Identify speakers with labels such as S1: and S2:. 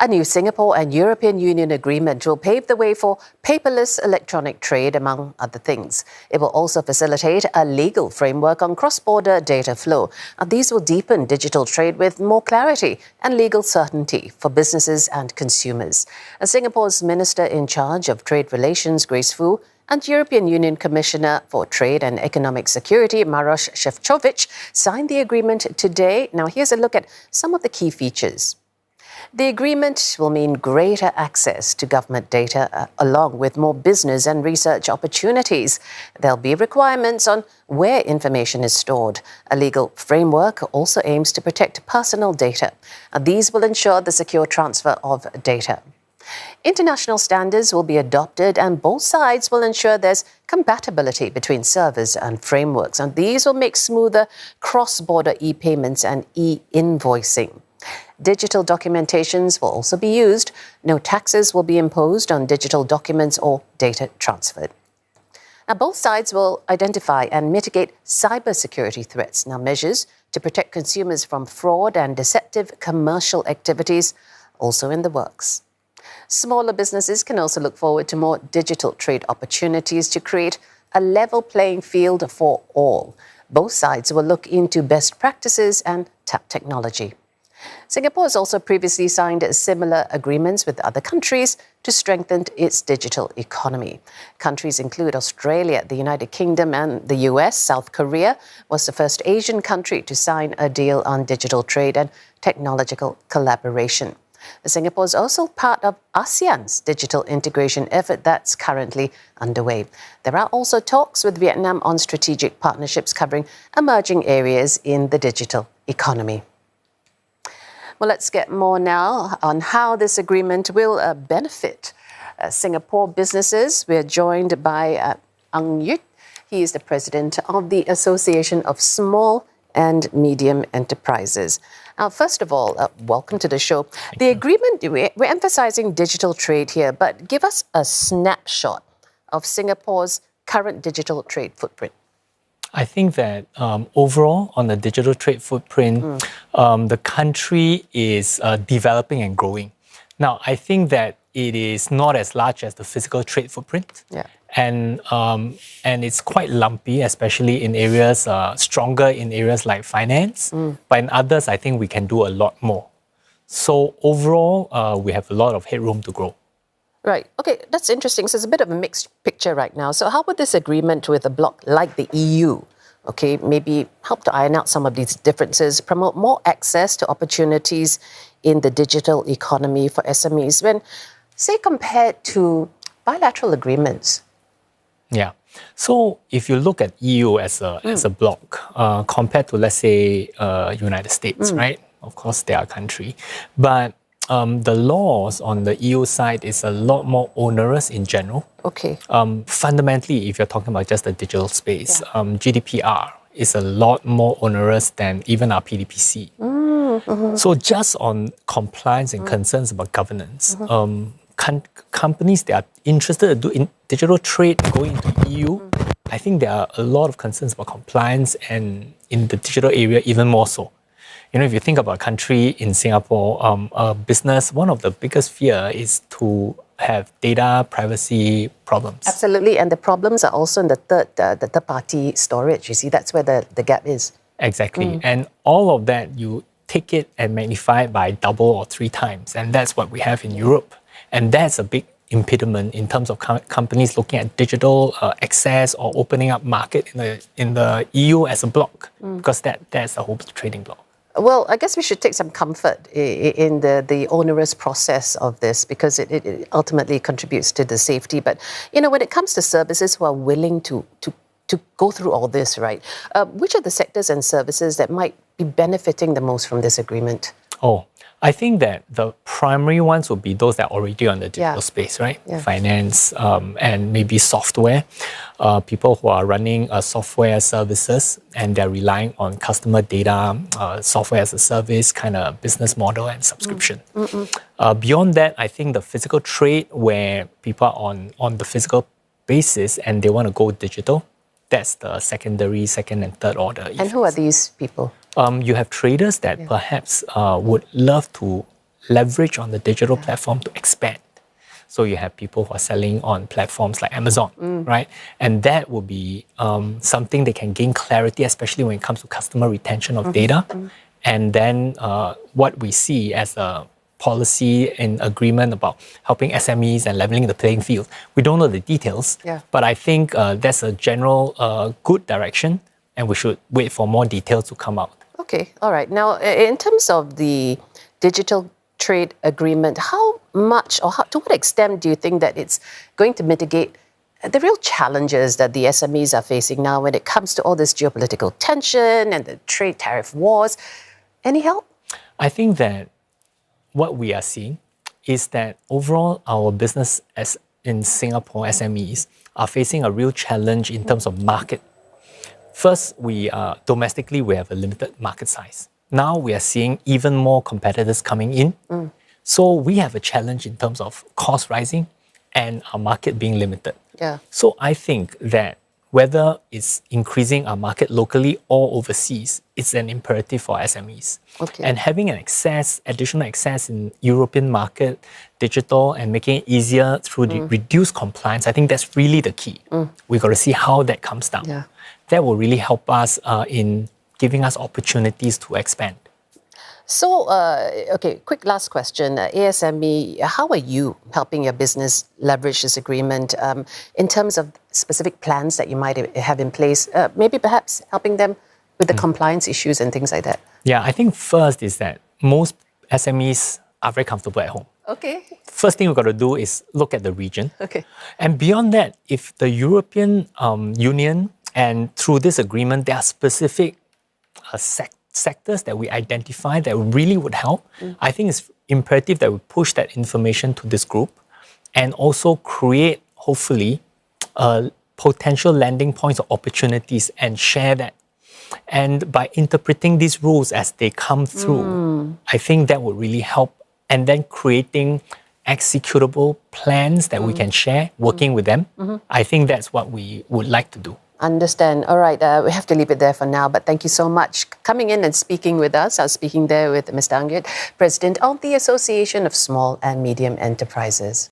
S1: A new Singapore and European Union agreement will pave the way for paperless electronic trade, among other things. It will also facilitate a legal framework on cross-border data flow. These will deepen digital trade with more clarity and legal certainty for businesses and consumers. Singapore's Minister in charge of Trade Relations, Grace Fu, and European Union Commissioner for Trade and Economic Security, Maroš Šefčovič, signed the agreement today. Now, here's a look at some of the key features. The agreement will mean greater access to government data along with more business and research opportunities. There'll be requirements on where information is stored. A legal framework also aims to protect personal data. These will ensure the secure transfer of data. International standards will be adopted and both sides will ensure there's compatibility between servers and frameworks. And these will make smoother cross-border e-payments and e-invoicing. Digital documentations will also be used. No taxes will be imposed on digital documents or data transferred. Now, both sides will identify and mitigate cybersecurity threats. Now, measures to protect consumers from fraud and deceptive commercial activities also in the works. Smaller businesses can also look forward to more digital trade opportunities to create a level playing field for all. Both sides will look into best practices and tap technology. Singapore has also previously signed similar agreements with other countries to strengthen its digital economy. Countries include Australia, the United Kingdom and the US. South Korea was the first Asian country to sign a deal on digital trade and technological collaboration. Singapore is also part of ASEAN's digital integration effort that's currently underway. There are also talks with Vietnam on strategic partnerships covering emerging areas in the digital economy. Well, let's get more now on how this agreement will benefit Singapore businesses. We're joined by Yuit. He is the president of the Association of Small and Medium Enterprises. First of all, welcome to the show. The agreement, we're emphasizing digital trade here, but give us a snapshot of Singapore's current digital trade footprint.
S2: I think that overall, on the digital trade footprint, the country is developing and growing. Now, I think that it is not as large as the physical trade footprint.
S1: Yeah.
S2: And it's quite lumpy, especially in areas, stronger in areas like finance. But in others, I think we can do a lot more. So overall, we have a lot of headroom to grow.
S1: Right. Okay, that's interesting. So it's a bit of a mixed picture right now. So how would this agreement with a bloc like the EU, okay, maybe help to iron out some of these differences, promote more access to opportunities in the digital economy for SMEs when, say, compared to bilateral agreements?
S2: Yeah. So if you look at EU as a bloc, compared to, let's say, United States, right? Of course, they are a country. But the laws on the EU side is a lot more onerous in general.
S1: Okay.
S2: Fundamentally, if you're talking about just the digital space, GDPR is a lot more onerous than even our PDPC. So just on compliance and concerns about governance, companies that are interested in doing digital trade going into EU, I think there are a lot of concerns about compliance and in the digital area even more so. You know, if you think about a country in Singapore, a business, one of the biggest fear is to have data privacy problems.
S1: Absolutely, and the problems are also in the third-party storage. You see, that's where the gap is.
S2: Exactly, and all of that, you take it and magnify it by double or 3 times, and that's what we have in Europe. And that's a big impediment in terms of companies looking at digital access or opening up market in the EU as a bloc, because that's the whole trading bloc.
S1: Well, I guess we should take some comfort in the onerous process of this because it ultimately contributes to the safety. But, you know, when it comes to services who are willing to go through all this, right, which are the sectors and services that might be benefiting the most from this agreement?
S2: Oh, I think that the primary ones would be those that are already on the digital space, right?
S1: Yeah.
S2: Finance and maybe software. People who are running software services and they're relying on customer data, software as a service kind of business model and subscription. Beyond that, I think the physical trade where people are on the physical basis and they want to go digital, that's the second and third order effects.
S1: And who are these people?
S2: You have traders that perhaps would love to leverage on the digital platform to expand. So you have people who are selling on platforms like Amazon, right? And that will be something they can gain clarity, especially when it comes to customer retention of data. And then what we see as a policy and agreement about helping SMEs and leveling the playing field. We don't know the details, but I think that's a general good direction, and we should wait for more details to come out.
S1: Okay, all right. Now, in terms of the digital trade agreement, how much or to what extent do you think that it's going to mitigate the real challenges that the SMEs are facing now when it comes to all this geopolitical tension and the trade tariff wars? Any help?
S2: I think that what we are seeing is that overall our business as in Singapore SMEs are facing a real challenge in terms of market. First, domestically we have a limited market size. Now we are seeing even more competitors coming in. So we have a challenge in terms of cost rising and our market being limited. So I think that whether it's increasing our market locally or overseas, it's an imperative for SMEs. And having additional access in European market, digital, and making it easier through the reduced compliance, I think that's really the key. We've got to see how that comes down. That will really help us in giving us opportunities to expand.
S1: So, quick last question. ASME, how are you helping your business leverage this agreement in terms of specific plans that you might have in place? Maybe perhaps helping them with the compliance issues and things like that?
S2: Yeah, I think first is that most SMEs are very comfortable at home. First thing we've got to do is look at the region. And beyond that, if the European Union and through this agreement, there are specific sectors that we identify that really would help, I think it's imperative that we push that information to this group and also create, hopefully, potential landing points or opportunities and share that. And by interpreting these rules as they come through, I think that would really help. And then creating executable plans that we can share, working with them. I think that's what we would like to do.
S1: Understand. All right, we have to leave it there for now, but thank you so much coming in and speaking with us. I was speaking there with Mr. Yuit, President of the Association of Small and Medium Enterprises.